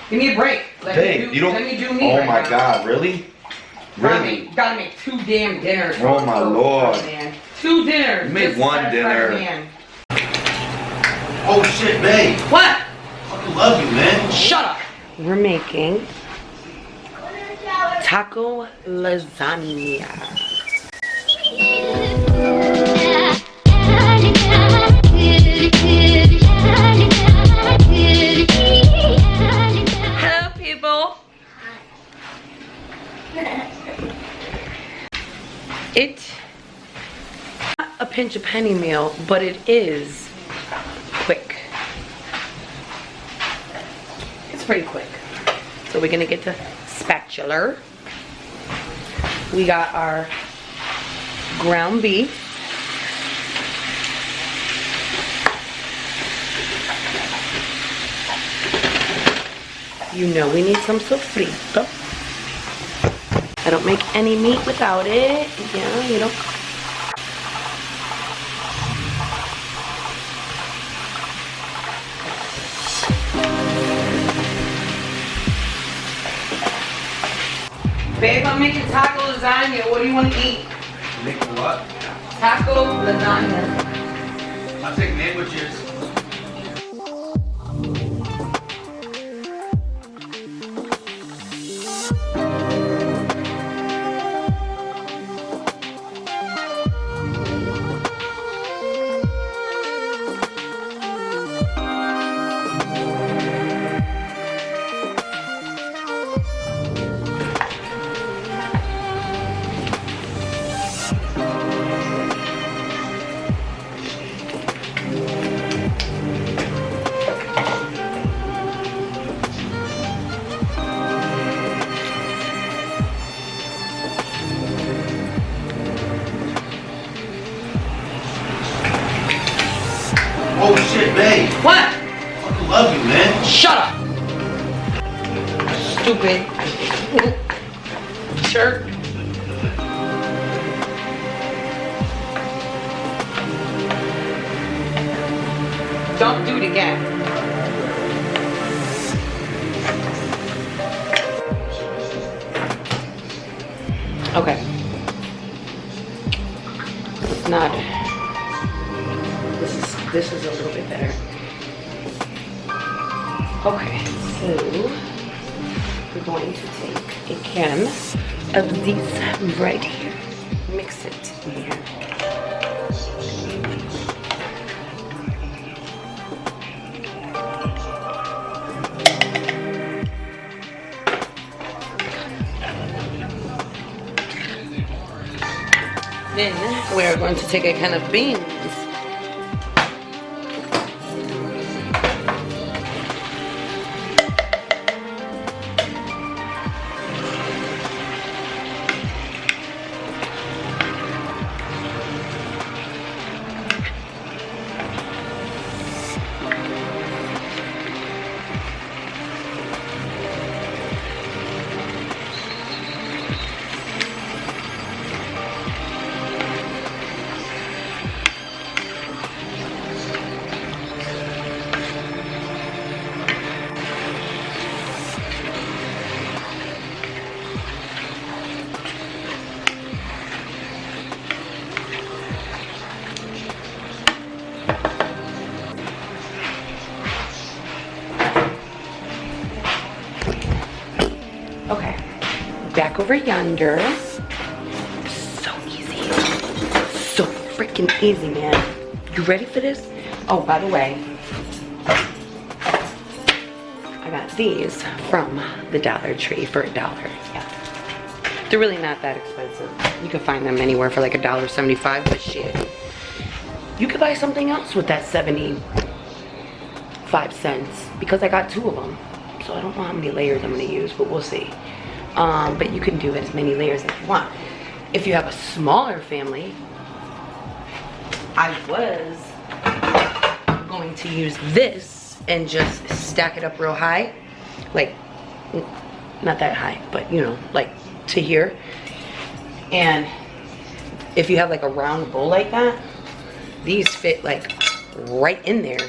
Give me a break. Babe, you don't. Let me do me. Oh right my now. God, really? Really? Gotta make 2 damn dinners. Oh my Lord. Man. 2 dinners. You made just 1 to dinner. man. Oh shit, babe. What? I fucking love you, man. Shut up. We're making taco lasagna. Hello, people. It's not a pinch a penny meal, but it is quick. It's pretty quick. So we're gonna get the spatula. We got our ground beef. You know we need some sofrito. I don't make any meat without it. Yeah, you know. Babe, I'm making taco lasagna. What do you want to eat? Making what? Taco lasagna. I'll take sandwiches. Oh shit, babe. What? I fucking love you, man. Shut up. Stupid. Jerk. Don't do it again. Okay. It's not. This is a little bit better. Okay, so we're going to take a can of these right here. Mix it in here. Then we're going to take a can of beans. Okay, back over yonder. So easy. So freaking easy, man. You ready for this? Oh, by the way, I got these from the Dollar Tree for $1. Yeah. They're really not that expensive. You can find them anywhere for like $1.75, but shit. You could buy something else with that 75 cents because I got 2 of them. So I don't know how many layers I'm gonna use, but we'll see. But you can do as many layers as you want. If you have a smaller family, I was going to use this and just stack it up real high. Like, not that high, but you know, like to here. And if you have like a round bowl like that, these fit like right in there.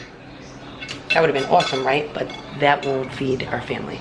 That would have been awesome, right? But that won't feed our family.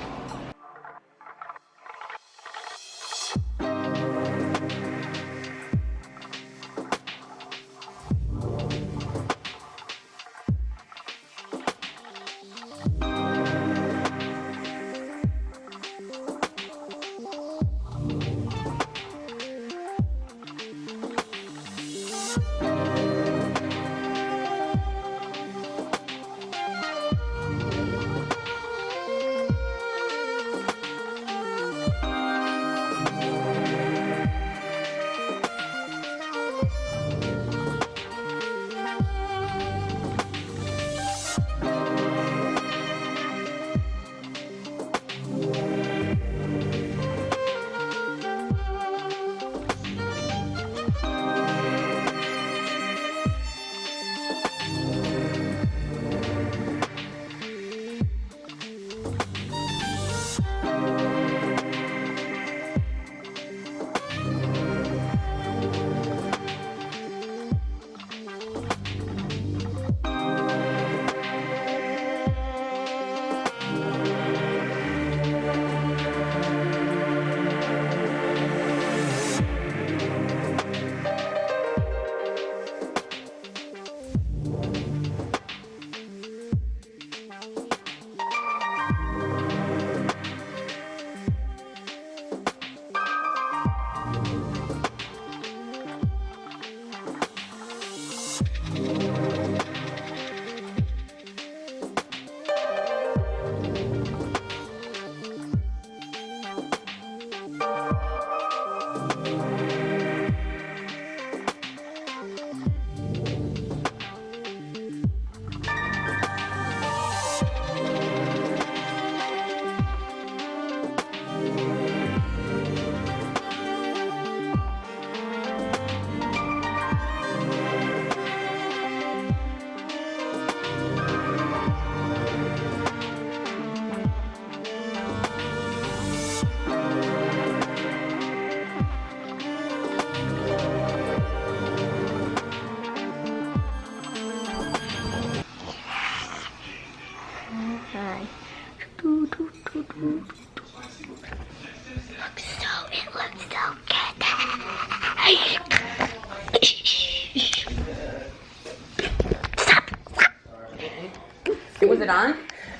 Was it on?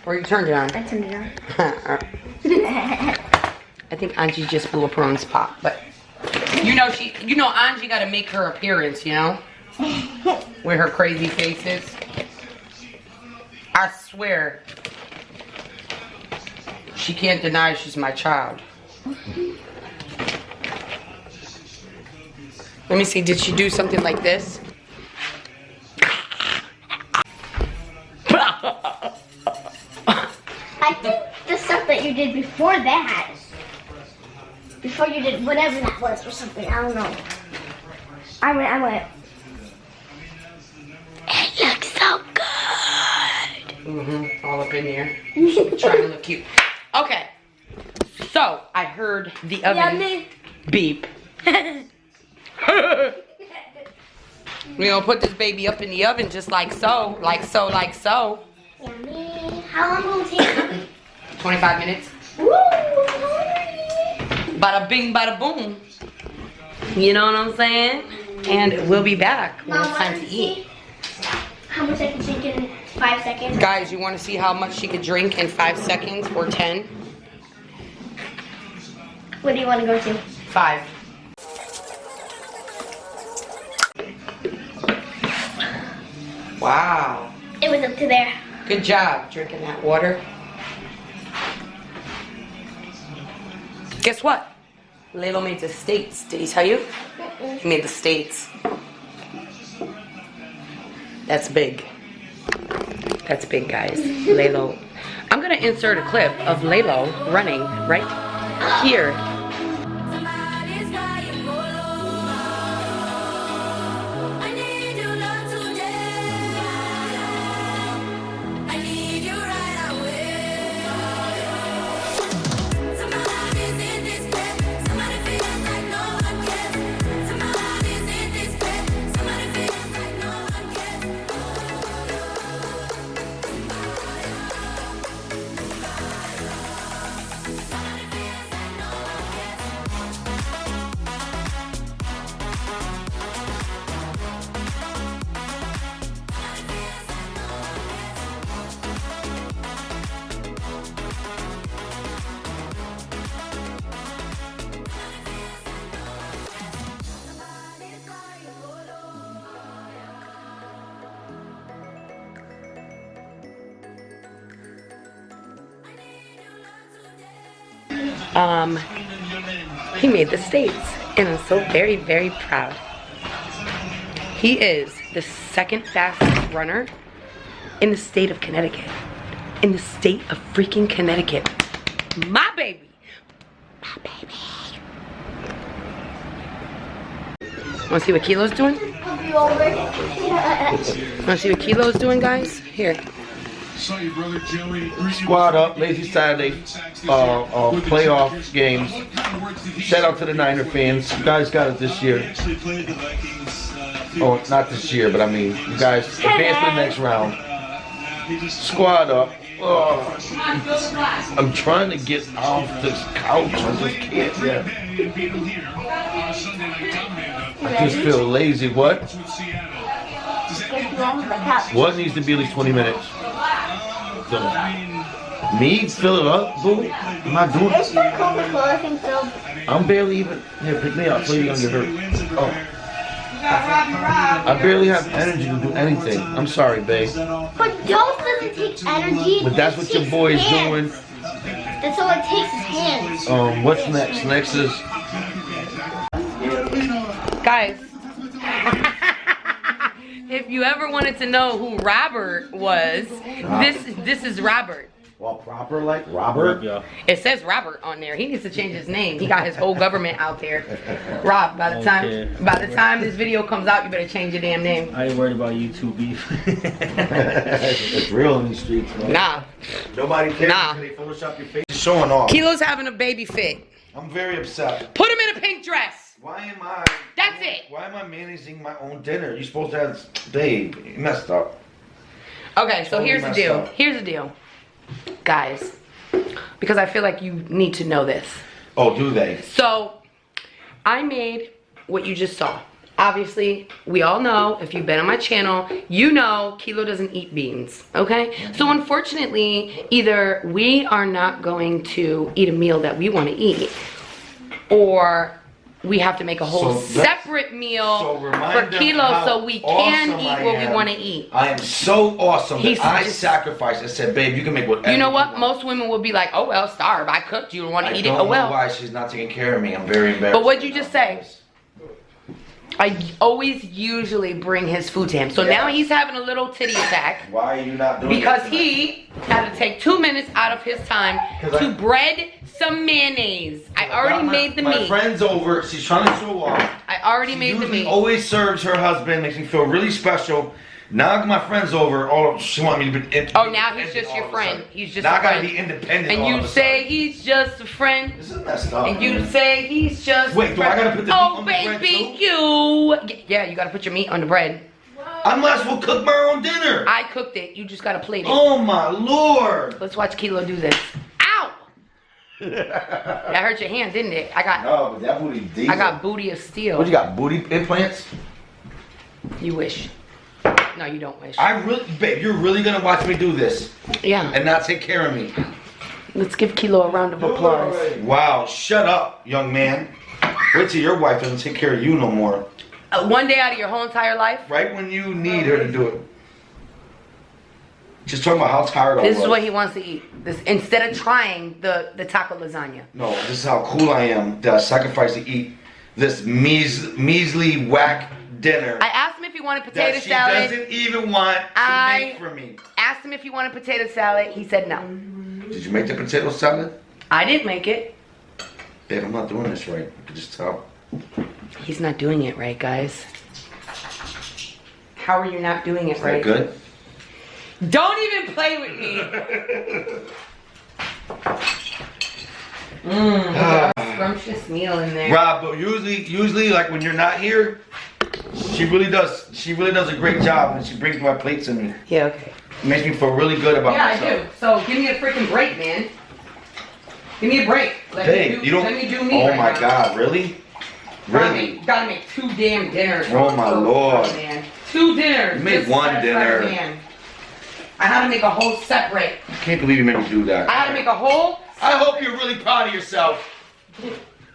Or you turned it on? I turned it on. I think Angie just blew up her own spot, but you know Angie got to make her appearance, you know, with her crazy faces. I swear, she can't deny she's my child. Let me see. Did she do something like this? I think the stuff that you did before that, before you did whatever that was or something, I don't know. I went. It looks so good. All up in here. Trying to look cute. Okay. So, I heard the oven beep. We're gonna put this baby up in the oven just like so. Like so. Yummy. How long will it take? 25 minutes. Woo! Bada bing, bada boom. You know what I'm saying? And we'll be back when it's time to eat. How much I can drink in 5 seconds? Guys, you want to see how much she could drink in 5 seconds or 10? What do you want to go to? 5. Wow. It was up to there. Good job drinking that water. Guess what? Lalo made the States. Did he tell you? He made the States. That's big. That's big, guys. Lalo. I'm going to insert a clip of Lalo running right here. He made the States, and I'm so very, very proud. He is the second fastest runner in the state of Connecticut. In the state of freaking Connecticut. My baby. My baby. Wanna see what Kilo's doing? Wanna see what Kilo's doing, guys? Here. Squad up, lazy Saturday, playoff games. Shout out to the Niner fans. You guys got it this year. Oh, not this year, but I mean, you guys advance to the next round. Squad up. Oh, I'm trying to get off this couch. I just can't. Yeah. I just feel lazy. What? What needs to be at least 20 minutes? Me fill it up, boo? Am I doing it? It's the Coca-Cola, I think so. I'm barely even. Here, pick me up so you're gonna get hurt. Oh. I barely have energy to do anything. I'm sorry, babe. But Dolph doesn't take energy. But that's what your boy's doing. That's all it takes is hands. What's next? Next is. Guys. If you ever wanted to know who Robert was, this is Robert. Well, proper like Robert? Yeah. It says Robert on there. He needs to change his name. He got his whole government out there. Rob, by the time this video comes out, you better change your damn name. I ain't worried about YouTube beef. It's real in these streets, man. Nah. Nobody cares until they Photoshop your face. It's showing off. Kilo's having a baby fit. I'm very upset. Put him in a pink dress. Why am I? That's it. Why am I managing my own dinner? You're supposed to have, babe. You messed up. Okay, so Totally here's the messed deal. up. Here's the deal. Guys, because I feel like you need to know this. Oh, do they? So, I made what you just saw. Obviously, we all know, if you've been on my channel, you know Kilo doesn't eat beans, okay? So unfortunately, either we are not going to eat a meal that we want to eat, or we have to make a whole separate meal for Kilo so we can eat what we want to eat. I am so awesome that I sacrificed. I said, babe, you can make whatever you know what? want. Most women will be like, oh well, starve. I cooked. You don't want to eat it. I Oh don't well. know why she's not taking care of me. I'm very embarrassed. But what'd you just say? I always usually bring his food to him. So now he's having a little titty attack. Why are you not doing Because it? he had to take 2 minutes out of his time to bread some mayonnaise. I already made the My meat. friend's over. She's trying to show off. I already made the Usually meat. always serves her husband. Makes me feel really special. Now my friend's over. She want me to be. Oh, now he's just your friend. He's just now a I gotta friend. be independent. And all you of a say sudden. he's just a friend. This is messed up. And you man. say he's just Wait, a do I friend. gotta put the meat on the bread baby, too? you. Yeah, you gotta put your meat on the bread. I might as well cook my own dinner. I cooked it. You just gotta plate it. Oh my lord. Let's watch Kilo do this. Ow! That hurt your hand, didn't it? No, but that booty decent. I got booty of steel. What you got? Booty implants? You wish. No, you don't wish. Babe, you're really gonna watch me do this Yeah. and not take care of me. Let's give Kilo a round of applause. Wow, shut up, young man. Wait till your wife doesn't take care of you no more. One day out of your whole entire life. Right when you need her to do it. Just talking about how tired I was. This is what he wants to eat. This instead of trying the taco lasagna. No, this is how cool I am that I sacrifice to eat this measly whack dinner. I asked him if he wanted potato that she salad. doesn't even want to make for me. Asked him if he wanted potato salad. He said no. Did you make the potato salad? I didn't make it. Babe, I'm not doing this right. You can just tell. He's not doing it right, guys. How are you not doing it Is right? that good? Don't even play with me. Scrumptious meal in there. Rob, but usually, like when you're not here, she really does a great job, and she brings my plates in me. Yeah, okay. It makes me feel really good about Yeah, myself. I do. So give me a freaking break, man. Give me a break. Let me do me Oh right my now. God, really? Really? Gotta make 2 damn dinners. Oh my Lord. Man. 2 dinners. You made just one to dinner. satisfy man. I had to make a whole separate. I can't believe you made me do that. I had to make a whole. I hope you're really proud of yourself.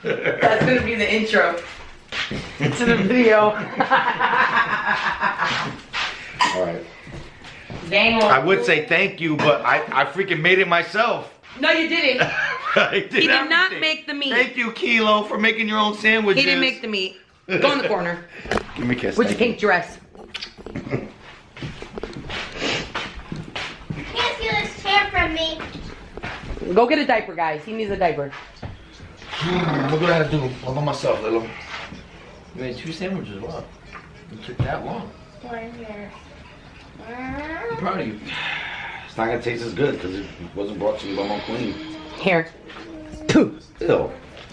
That's gonna be the intro to the video. All right. Dang. I would say thank you, but I freaking made it myself. No, you didn't. I He did not everything. make the meat. Thank you, Kilo, for making your own sandwiches. He didn't make the meat. Go in the corner. Give me a kiss. With your thank you. pink dress. You can't steal this chair from me. Go get a diaper, guys. He needs a diaper. Look what I had to do all by myself, little. You made 2 sandwiches. Wow. It took that long. One here. I'm proud of you. It's not gonna taste as good because it wasn't brought to you by Mom Queen. Here. Ew.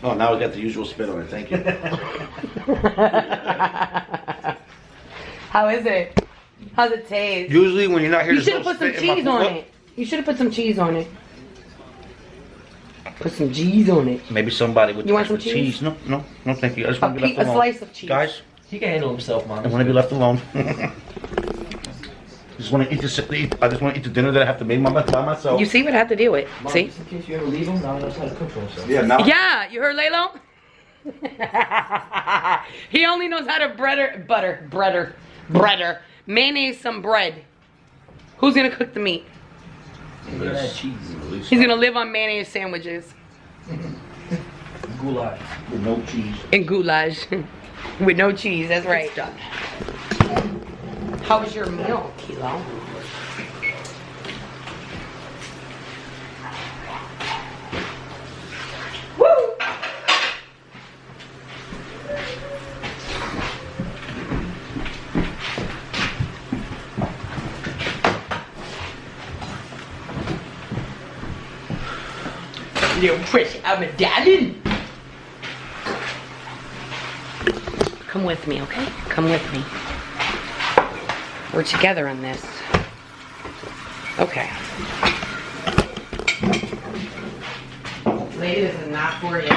Oh, now we got the usual spit on it. Thank you. How is it? How's it taste? Usually when you're not here, You there's should have no put some spit in my cheese food. on What? it. You should have put some cheese on it. Put some cheese on it. Maybe somebody with You want some extra cheese? No, thank you. I just A, want to be left a alone. slice of cheese. Guys, He can handle himself, Mom. I want to be left alone. Just want to eat I just want to eat the dinner that I have to make by myself. You see what I have to deal with? Mom, See? just in case you ever leave him, now he knows how to cook for himself. Yeah, now. Yeah, you heard Lalo? He only knows how to breader. Mayonnaise some bread. Who's gonna cook the meat? Look at that cheese. He's gonna live on mayonnaise sandwiches Goulash with no cheese. and goulash. With no cheese, that's right. It's done. How was your meal, Kilo? Woo! Little precious, I'm a darling. Come with me, okay? Come with me. We're together on this. Okay. Lady, this is not for you.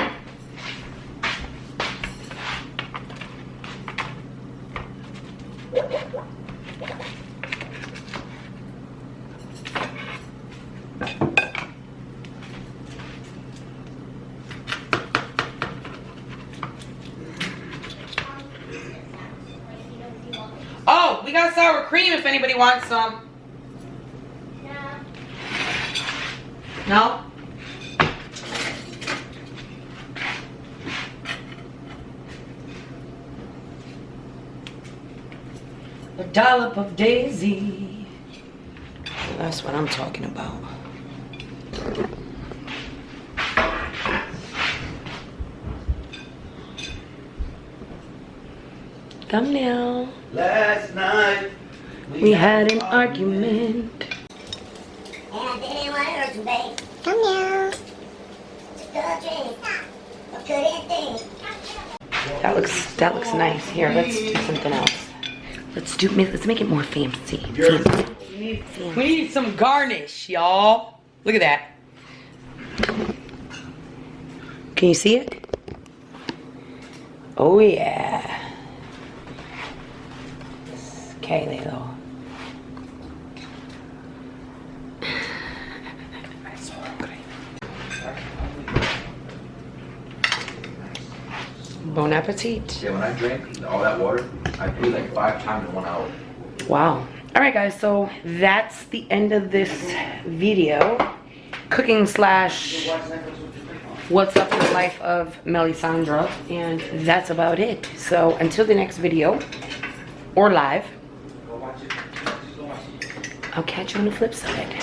Oh, we got sour cream if anybody wants some. No? A dollop of Daisy. That's what I'm talking about. Thumbnail. Last night We had an argument. And I didn't want to hurt you, babe. Come here. That looks nice. Here, let's do something else. Let's make it more fancy. We need some garnish, y'all. Look at that. Can you see it? Oh yeah. Okay, Lilo. Bon appetit. Yeah, when I drank all that water, I threw like 5 times in 1 hour. Wow. Alright guys, so that's the end of this video. Cooking slash what's up in the life of Melisandra. And that's about it. So until the next video, or live, I'll catch you on the flip side.